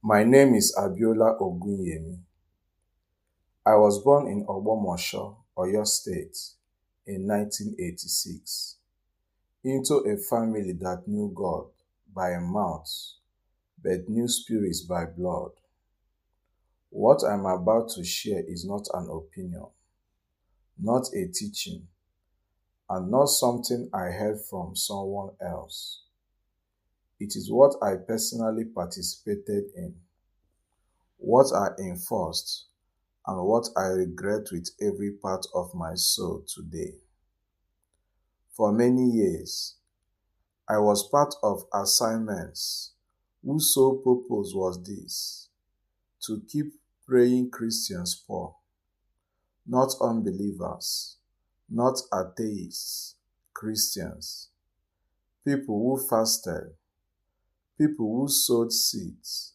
My name is Abiola Ogunyemi. I was born in Ogbomosho, Oyo State in 1986 into a family that knew God by mouth but knew spirits by blood. What I'm about to share is not an opinion, not a teaching, and not something I heard from someone else. It is what I personally participated in, what I enforced, and what I regret with every part of my soul today. For many years, I was part of assignments whose sole purpose was this: to keep praying Christians poor, not unbelievers, not atheists, Christians, people who fasted, people who sowed seeds,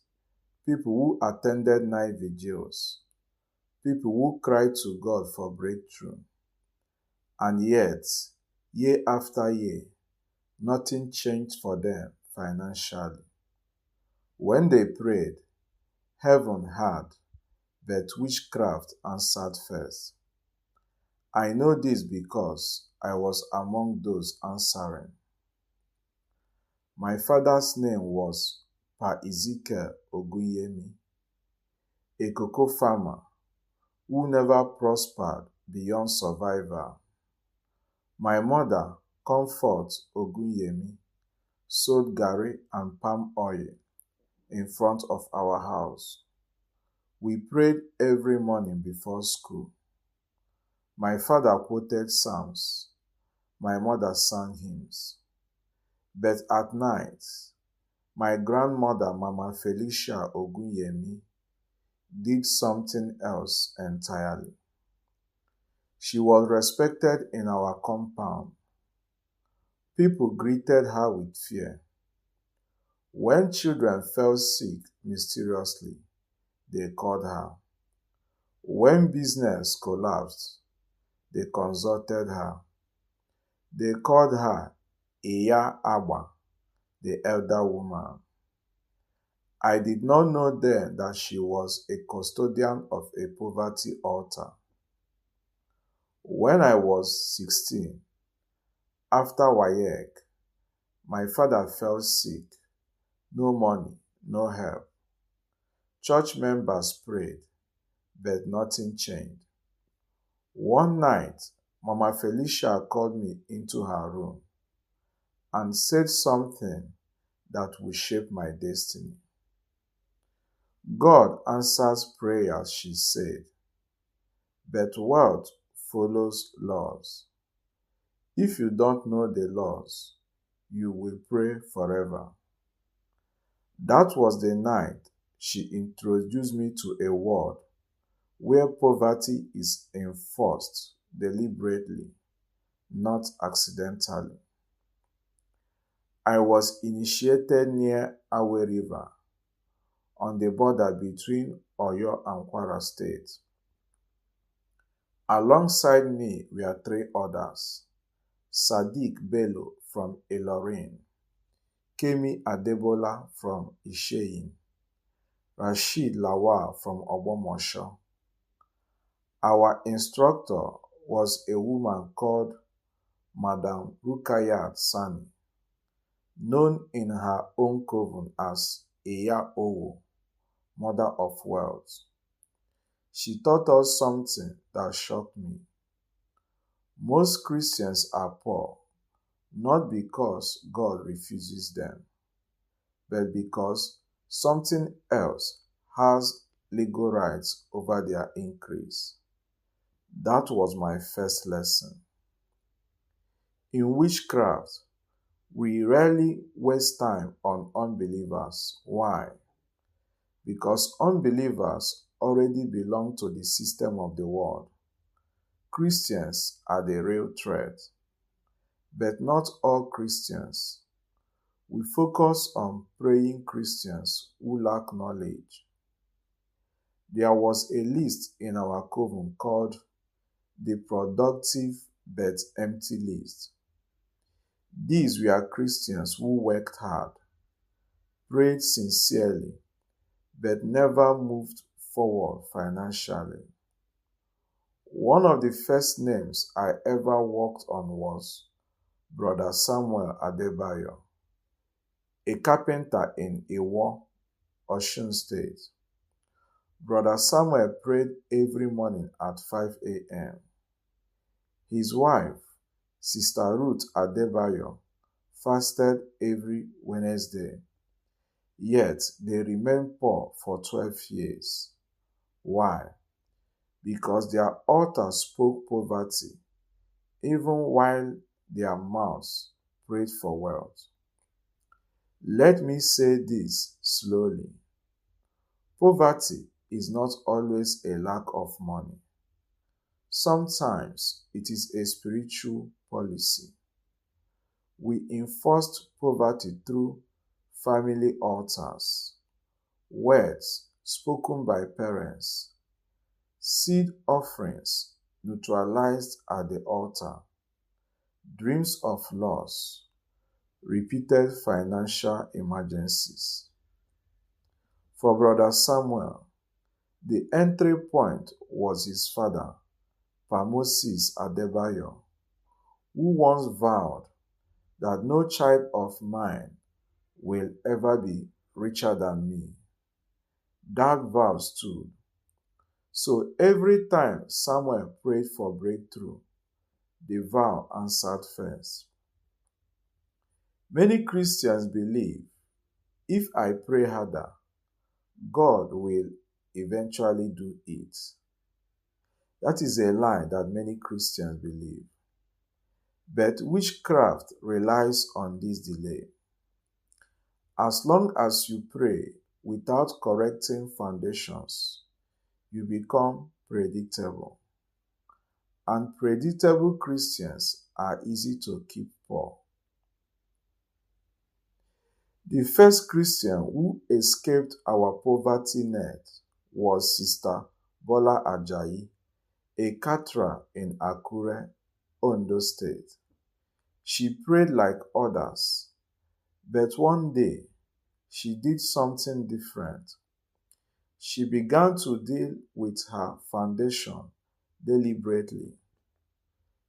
people who attended night vigils, people who cried to God for breakthrough. And yet, year after year, nothing changed for them financially. When they prayed, heaven heard, but witchcraft answered first. I know this because I was among those answering. My father's name was Pa Ezekiel Ogunyemi, a cocoa farmer who never prospered beyond survival. My mother, Comfort Ogunyemi, sold garri and palm oil in front of our house. We prayed every morning before school. My father quoted psalms. My mother sang hymns. But at night, my grandmother, Mama Felicia Ogunyemi, did something else entirely. She was respected in our compound. People greeted her with fear. When children fell sick mysteriously, they called her. When business collapsed, they consulted her. They called her Iya Agba, the elder woman. I did not know then that she was a custodian of a poverty altar. When I was 16, after WAEC, my father fell sick. No money, no help. Church members prayed, but nothing changed. One night, Mama Felicia called me into her room and said something that will shape my destiny. God answers prayers, she said, but wealth follows laws. If you don't know the laws, you will pray forever. That was the night she introduced me to a world where poverty is enforced deliberately, not accidentally. I was initiated near Awe River on the border between Oyo and Kwara State. Alongside me were three others: Sadiq Bello from Ilorin, Kemi Adebola from Isheyin, Rashid Lawal from Ogbomosho. Our instructor was a woman called Madam Rukayat Sani, known in her own coven as Iya Owo, Mother of Wealth. She taught us something that shocked me. Most Christians are poor, not because God refuses them, but because something else has legal rights over their increase. That was my first lesson. In witchcraft, we rarely waste time on unbelievers. Why? Because unbelievers already belong to the system of the world. Christians are the real threat, but not all Christians. We focus on praying Christians who lack knowledge. There was a list in our coven called the productive but empty list. These were Christians who worked hard, prayed sincerely, but never moved forward financially. One of the first names I ever worked on was Brother Samuel Adebayo, a carpenter in Iwo, Osun State. Brother Samuel prayed every morning at 5 a.m. His wife, Sister Ruth Adebayo, fasted every Wednesday, yet they remained poor for 12 years. Why? Because their altar spoke poverty, even while their mouths prayed for wealth. Let me say this slowly. Poverty is not always a lack of money. Sometimes it is a spiritual policy. We enforced poverty through family altars, words spoken by parents, seed offerings neutralized at the altar, dreams of loss, repeated financial emergencies. For Brother Samuel, the entry point was his father, Moses Adebayo, who once vowed that no child of mine will ever be richer than me. That vow stood. So every time Samuel prayed for breakthrough, the vow answered first. Many Christians believe if I pray harder, God will eventually do it. That is a lie that many Christians believe. But witchcraft relies on this delay. As long as you pray without correcting foundations, you become predictable. And predictable Christians are easy to keep poor. The first Christian who escaped our poverty net was Sister Bola Ajayi, a caterer in Akure, Ondo State. She prayed like others, but one day she did something different. She began to deal with her foundation deliberately.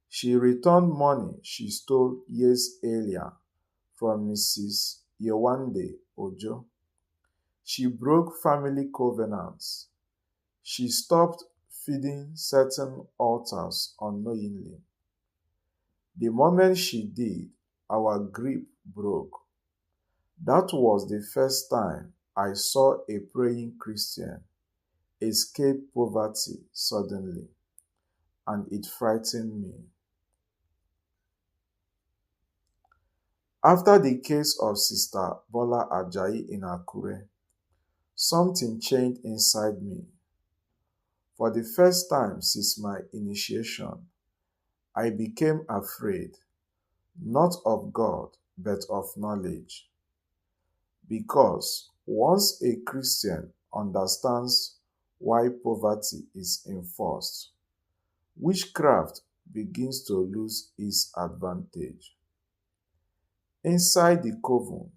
She returned money she stole years earlier from Mrs. Yewande Ojo. She broke family covenants. She stopped feeding certain altars unknowingly. The moment she did, our grip broke. That was the first time I saw a praying Christian escape poverty suddenly, and it frightened me. After the case of Sister Bola Ajayi in Akure, something changed inside me. For the first time since my initiation, I became afraid, not of God, but of knowledge. Because once a Christian understands why poverty is enforced, witchcraft begins to lose its advantage. Inside the coven,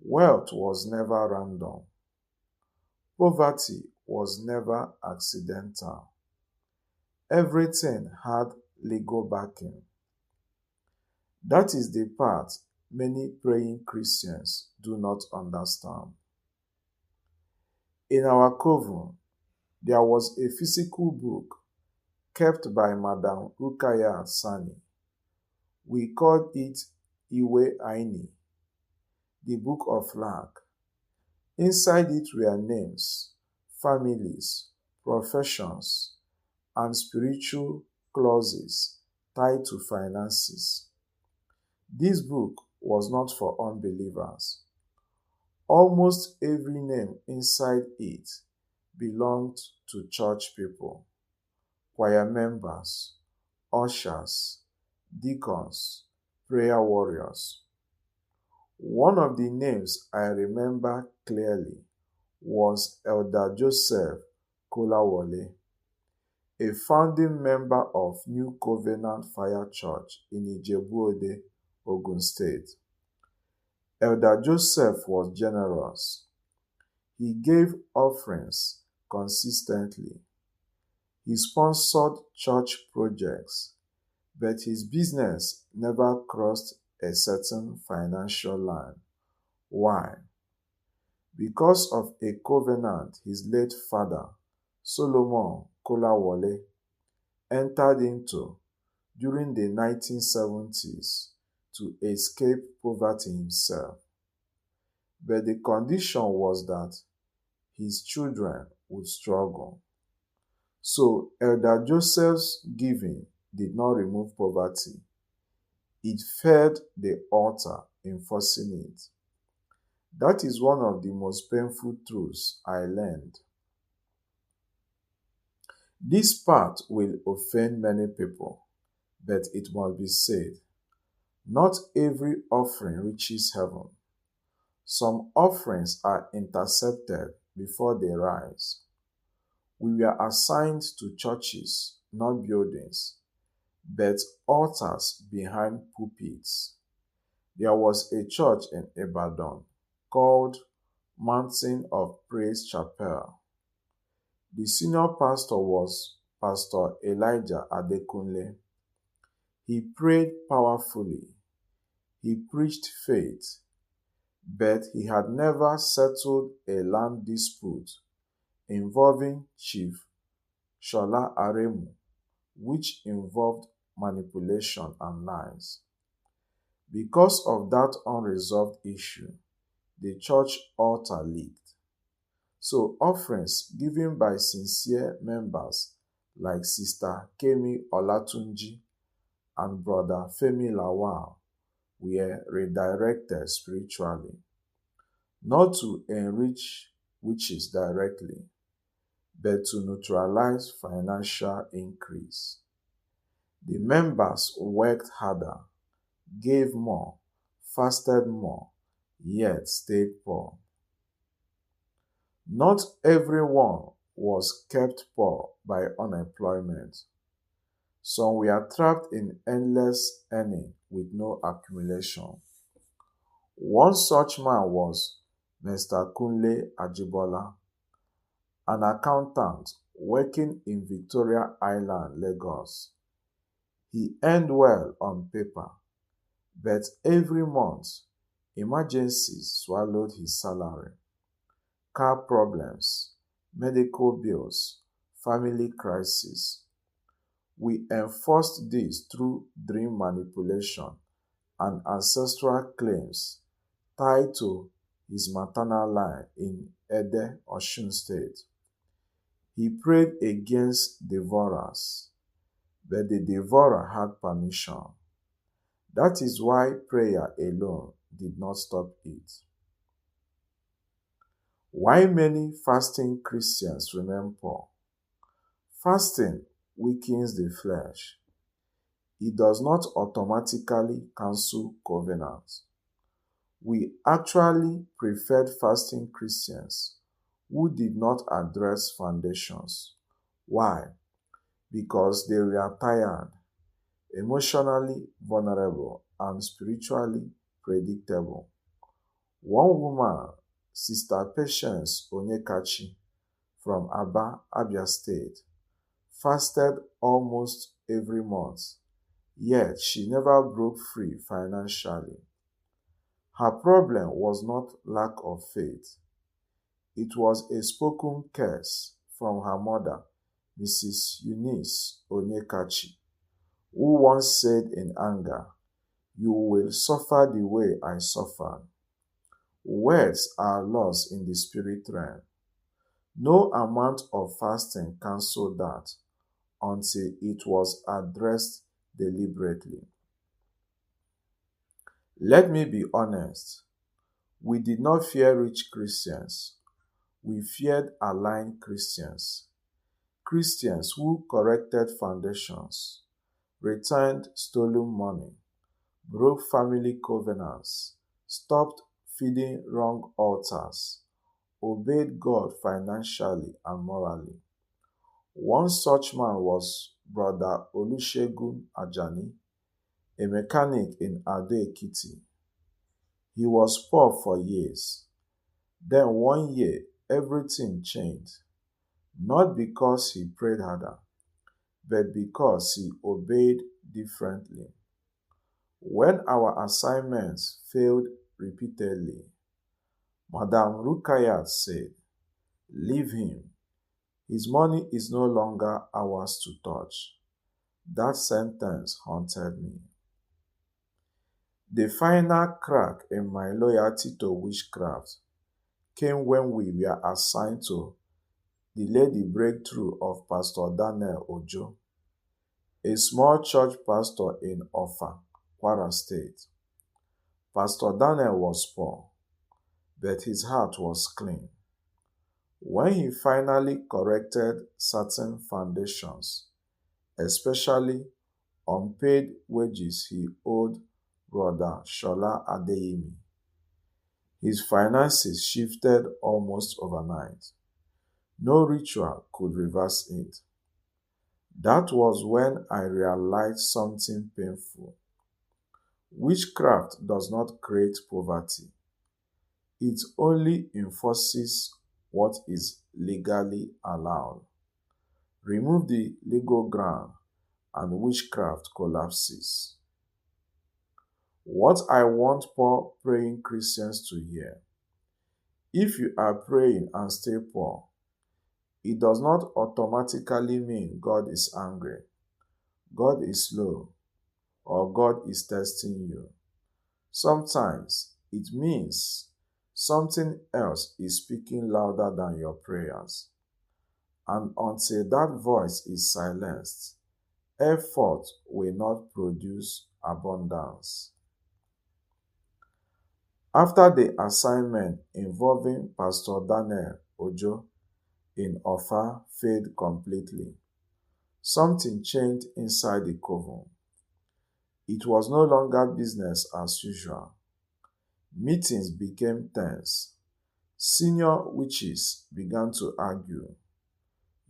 wealth was never random. Poverty was never accidental. Everything had legal backing. That is the part many praying Christians do not understand. In our coven, there was a physical book kept by Madam Rukaya Sani. We called it Iwe Aini, the Book of Luck. Inside it were names, families, professions, and spiritual clauses tied to finances. This book was not for unbelievers. Almost every name inside it belonged to church people, choir members, ushers, deacons, prayer warriors. One of the names I remember clearly was Elder Joseph Kolawole, a founding member of New Covenant Fire Church in Ijebu-Ode, Ogun State. Elder Joseph was generous. He gave offerings consistently. He sponsored church projects, but his business never crossed a certain financial line. Why? Because of a covenant his late father, Solomon Kolawole, entered into during the 1970s to escape poverty himself. But the condition was that his children would struggle. So Elder Joseph's giving did not remove poverty. It fed the altar, enforcing it. That is one of the most painful truths I learned. This part will offend many people, but it must be said. Not every offering reaches heaven. Some offerings are intercepted before they rise. We were assigned to churches, not buildings, but altars behind pulpits. There was a church in Ibadan called Mountain of Praise Chapel. The senior pastor was Pastor Elijah Adekunle. He prayed powerfully. He preached faith, but he had never settled a land dispute involving Chief Shola Aremu, which involved manipulation and lies. Because of that unresolved issue, the church altar leaked. So offerings given by sincere members like Sister Kemi Olatunji and Brother Femi Lawal were redirected spiritually, not to enrich witches directly, but to neutralize financial increase. The members worked harder, gave more, fasted more, yet stayed poor. Not everyone was kept poor by unemployment. Some were trapped in endless earning with no accumulation. One such man was Mr. Kunle Ajibola, an accountant working in Victoria Island, Lagos. He earned well on paper, but every month emergencies swallowed his salary. Car problems, medical bills, family crisis. We enforced this through dream manipulation and ancestral claims tied to his maternal line in Ede, Osun State. He prayed against devourers, but the devourer had permission. That is why prayer alone did not stop it. Why many fasting Christians remain poor? Fasting weakens the flesh. It does not automatically cancel covenants. We actually preferred fasting Christians who did not address foundations. Why? Because they were tired, emotionally vulnerable, and spiritually predictable. One woman, Sister Patience Onyekachi from Aba, Abia State, fasted almost every month, yet she never broke free financially. Her problem was not lack of faith. It was a spoken curse from her mother, Mrs. Eunice Onyekachi, who once said in anger, "You will suffer the way I suffered." Words are laws in the spirit realm. No amount of fasting canceled that until it was addressed deliberately. Let me be honest. We did not fear rich Christians. We feared aligned Christians. Christians who corrected foundations, returned stolen money, broke family covenants, stopped feeding wrong altars, obeyed God financially and morally. One such man was Brother Olusegun Ajani, a mechanic in Ado Ekiti. He was poor for years. Then one year, everything changed, not because he prayed harder, but because he obeyed differently. When our assignments failed repeatedly, Madame Rukayat said, "Leave him. His money is no longer ours to touch." That sentence haunted me. The final crack in my loyalty to witchcraft came when we were assigned to delay the breakthrough of Pastor Daniel Ojo, a small church pastor in Offa, Kwara State. Pastor Daniel was poor, but his heart was clean. When he finally corrected certain foundations, especially unpaid wages he owed Brother Shola Adeyemi, his finances shifted almost overnight. No ritual could reverse it. That was when I realized something painful. Witchcraft does not create poverty. It only enforces what is legally allowed. Remove the legal ground and witchcraft collapses. What I want poor praying Christians to hear: if you are praying and stay poor, it does not automatically mean God is angry, God is slow, or God is testing you. Sometimes it means something else is speaking louder than your prayers. And until that voice is silenced, effort will not produce abundance. After the assignment involving Pastor Daniel Ojo in Offa failed completely, something changed inside the coven. It was no longer business as usual. Meetings became tense. Senior witches began to argue.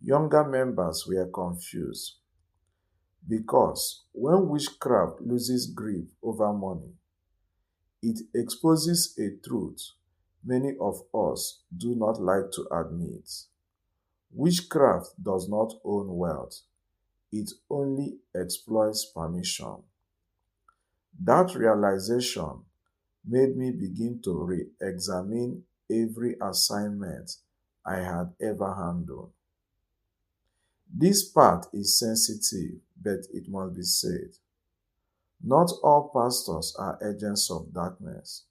Younger members were confused. Because when witchcraft loses grip over money, it exposes a truth many of us do not like to admit. Witchcraft does not own wealth. It only exploits permission. That realization made me begin to re-examine every assignment I had ever handled. This part is sensitive, but it must be said. Not all pastors are agents of darkness,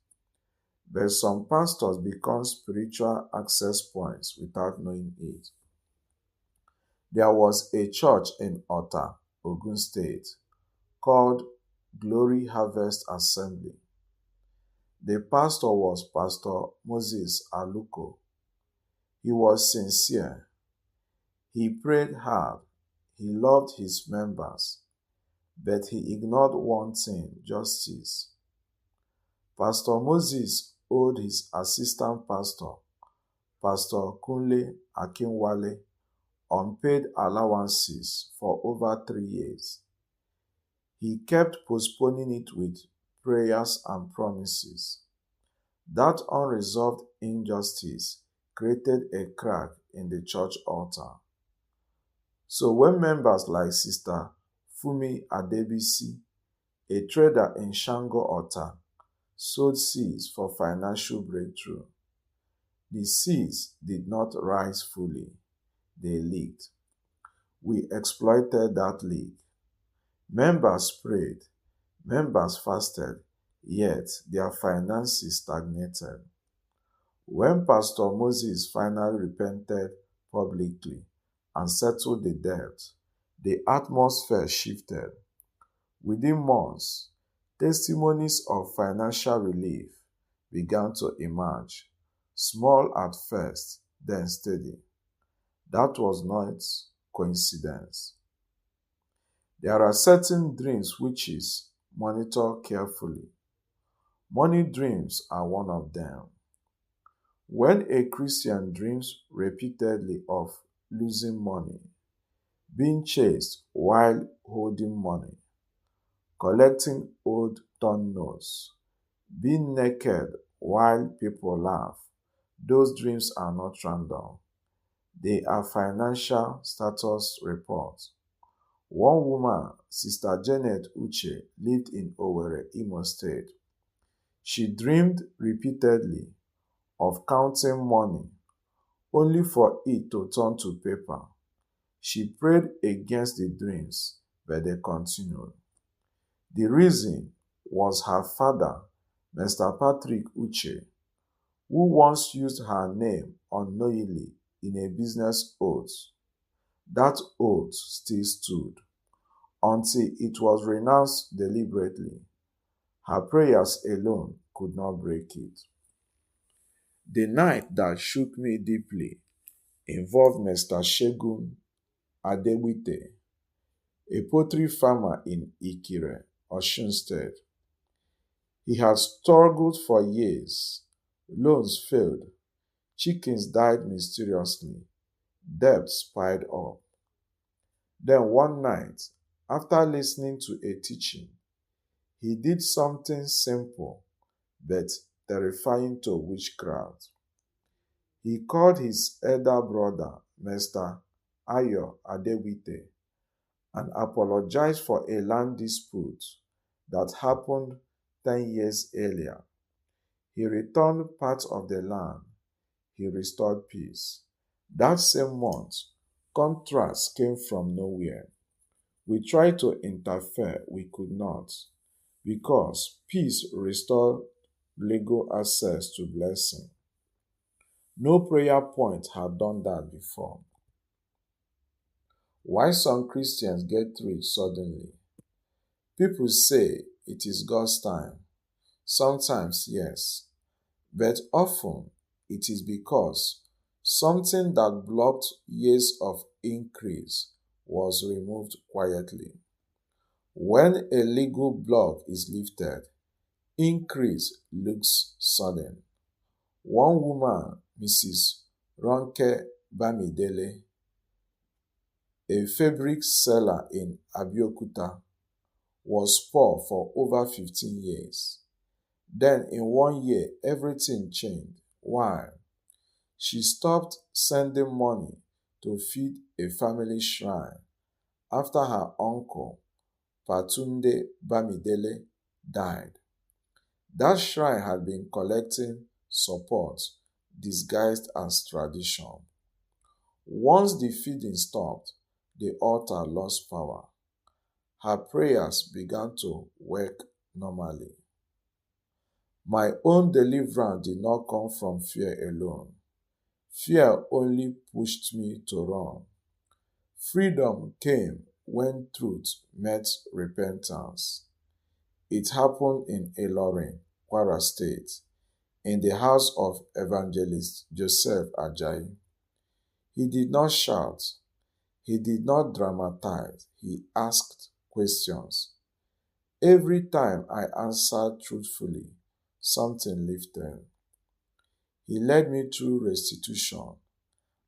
but some pastors become spiritual access points without knowing it. There was a church in Ota, Ogun State, called Glory Harvest Assembly. The pastor was Pastor Moses Aluko. He was sincere. He prayed hard. He loved his members, but he ignored one thing: justice. Pastor Moses owed his assistant pastor, Pastor Kunle Akinwale, unpaid allowances for over 3 years. He kept postponing it with prayers and promises. That unresolved injustice created a crack in the church altar. So when members like Sister Fumi Adebisi, a trader in Shango Ota, sowed seeds for financial breakthrough, the seeds did not rise fully. They leaked. We exploited that leak. Members prayed, members fasted, yet their finances stagnated. When Pastor Moses finally repented publicly and settled the debt, the atmosphere shifted. Within months, testimonies of financial relief began to emerge, small at first, then steady. That was not coincidence. There are certain dreams witches monitor carefully. Money dreams are one of them. When a Christian dreams repeatedly of losing money, being chased while holding money, collecting old torn notes, being naked while people laugh, Those dreams are not random. They are financial status reports. One woman, Sister Janet Uche, lived in Owerri, Imo State. She dreamed repeatedly of counting money, only for it to turn to paper. She prayed against the dreams, but they continued. The reason was her father, Mr. Patrick Uche, who once used her name unknowingly in a business oath. That oath still stood until it was renounced deliberately. Her prayers alone could not break it. The night that shook me deeply involved Mr. Shegun Adewite, a poultry farmer in Ikire, Osun State. He had struggled for years. Loans failed. Chickens died mysteriously. Debts piled up. Then one night, after listening to a teaching, he did something simple but terrifying to witchcraft. He called his elder brother, Mr. Ayo Adewite, and apologized for a land dispute that happened 10 years earlier. He returned part of the land. He restored peace. That same month, contracts came from nowhere. We tried to interfere, we could not, because peace restored legal access to blessing. No prayer point had done that before. Why some Christians get rich suddenly? People say it is God's time. Sometimes, yes, but often it is because something that blocked years of increase was removed quietly. When a legal block is lifted, increase looks sudden. One woman, Mrs. Ronke Bamidele, a fabric seller in Abeokuta, was poor for over 15 years. Then in 1 year, everything changed. Why? She stopped sending money to feed a family shrine after her uncle, Patunde Bamidele, died. That shrine had been collecting support disguised as tradition. Once the feeding stopped, the altar lost power. Her prayers began to work normally. My own deliverance did not come from fear alone. Fear only pushed me to run. Freedom came when truth met repentance. It happened in Ilorin, Kwara State, in the house of evangelist Joseph Ajayi. He did not shout. He did not dramatize. He asked questions. Every time I answered truthfully, something lifted. He led me through restitution.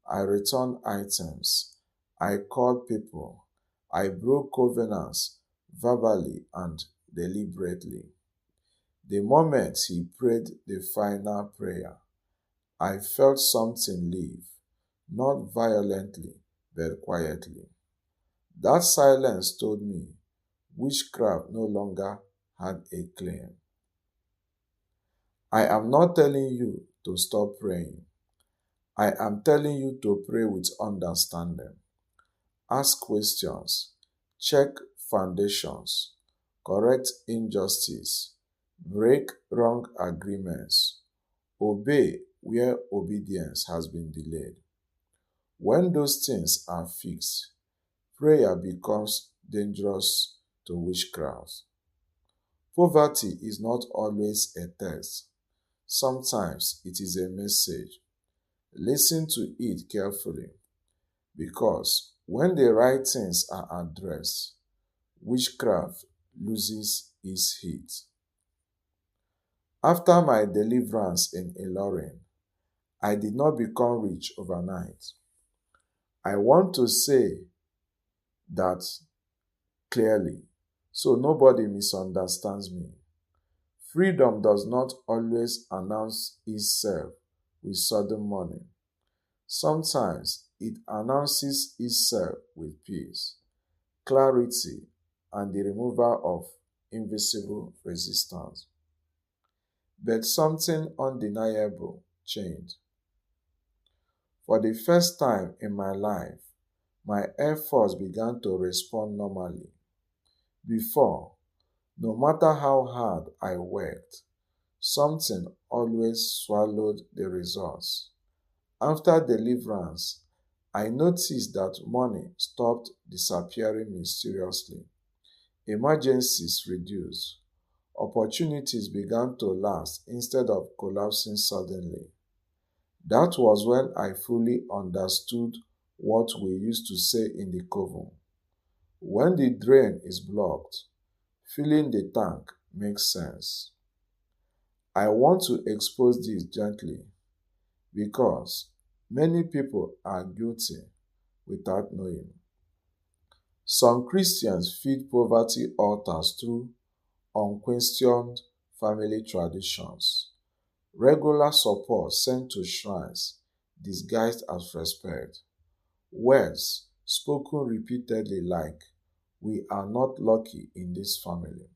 I returned items. I called people. I broke covenants verbally and deliberately. The moment he prayed the final prayer, I felt something leave, not violently, but quietly. That silence told me witchcraft no longer had a claim. I am not telling you to stop praying. I am telling you to pray with understanding. Ask questions. Check foundations. Correct injustice. Break wrong agreements. Obey where obedience has been delayed. When those things are fixed, prayer becomes dangerous to witchcraft. Poverty is not always a test. Sometimes it is a message. Listen to it carefully, because when the right things are addressed, witchcraft loses its heat. After my deliverance in Ilorin, I did not become rich overnight. I want to say that clearly, so nobody misunderstands me. Freedom does not always announce itself with sudden money. Sometimes it announces itself with peace, clarity, and the removal of invisible resistance. But something undeniable changed. For the first time in my life, my efforts began to respond normally. Before, no matter how hard I worked, something always swallowed the results. After deliverance, I noticed that money stopped disappearing mysteriously. Emergencies reduced. Opportunities began to last instead of collapsing suddenly. That was when I fully understood what we used to say in the coven. When the drain is blocked, filling the tank makes sense. I want to expose this gently because many people are guilty without knowing. Some Christians feed poverty altars through unquestioned family traditions, regular support sent to shrines disguised as respect, words spoken repeatedly like, "We are not lucky in this family,"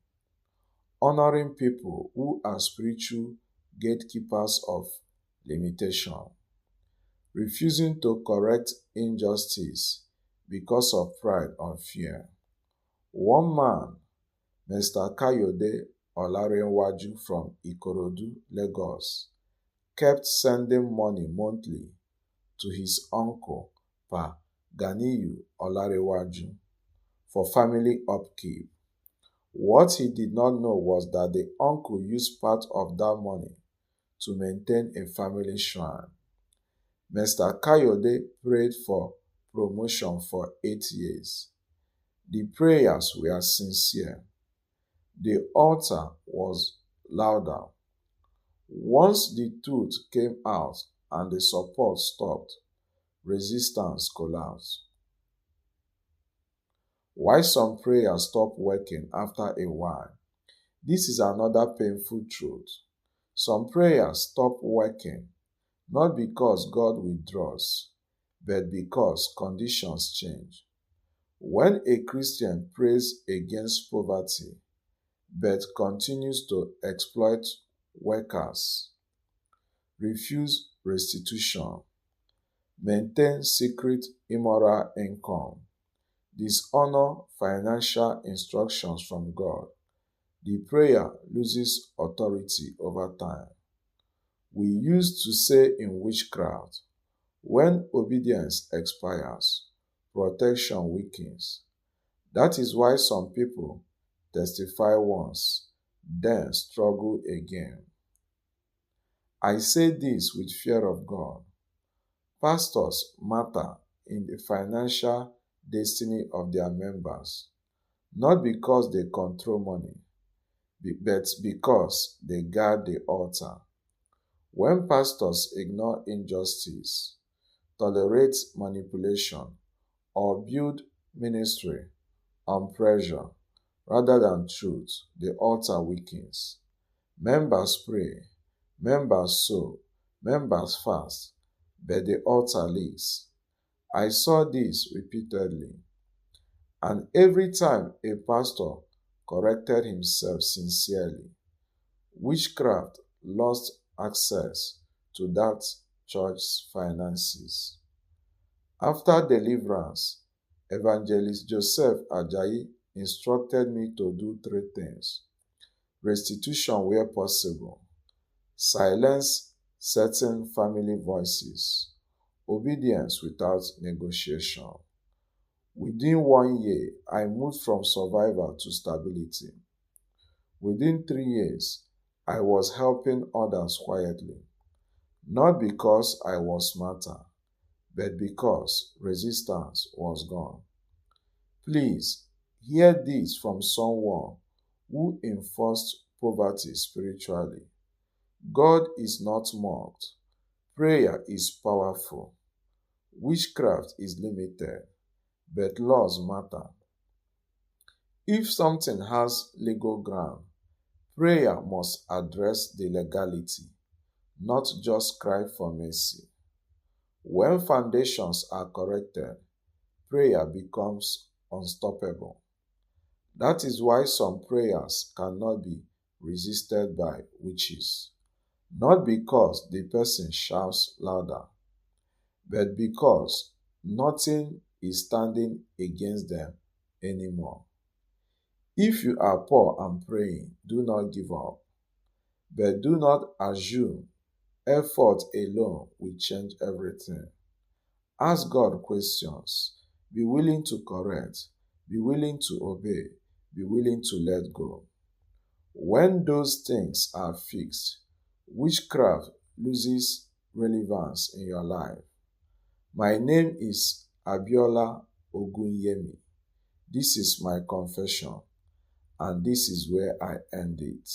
honoring people who are spiritual gatekeepers of limitation, refusing to correct injustice because of pride or fear. One man, Mr. Kayode Olarenwaju from Ikorodu, Lagos, kept sending money monthly to his uncle, Pa Ganiyu Olarewaju, for family upkeep. What he did not know was that the uncle used part of that money to maintain a family shrine. Mr. Kayode prayed for promotion for 8 years. The prayers were sincere. The altar was louder. Once the truth came out and the support stopped, resistance collapsed. Why some prayers stop working after a while? This is another painful truth. Some prayers stop working not because God withdraws, but because conditions change. When a Christian prays against poverty but continues to exploit workers, refuse restitution, maintain secret immoral income, dishonor financial instructions from God, the prayer loses authority over time. We used to say in witchcraft, when obedience expires, protection weakens. That is why some people testify once, then struggle again. I say this with fear of God. Pastors matter in the financial destiny of their members, not because they control money, but because they guard the altar. When pastors ignore injustice, tolerate manipulation, or build ministry on pressure rather than truth, the altar weakens. Members pray, members sow, members fast, but the altar leaks. I saw this repeatedly, and every time a pastor corrected himself sincerely, witchcraft lost access to that church's finances. After deliverance, Evangelist Joseph Ajayi instructed me to do three things: restitution where possible, silence certain family voices, obedience without negotiation. Within 1 year, I moved from survival to stability. Within 3 years, I was helping others quietly, not because I was smarter, but because resistance was gone. Please hear this from someone who enforced poverty spiritually. God is not mocked. Prayer is powerful. Witchcraft is limited, but laws matter. If something has legal ground, prayer must address the legality, not just cry for mercy. When foundations are corrected, prayer becomes unstoppable. That is why some prayers cannot be resisted by witches, not because the person shouts louder, but because nothing is standing against them anymore. If you are poor and praying, do not give up, but do not assume effort alone will change everything. Ask God questions. Be willing to correct. Be willing to obey. Be willing to let go. When those things are fixed, witchcraft loses relevance in your life. My name is Abiola Ogunyemi. This is my confession, and this is where I end it.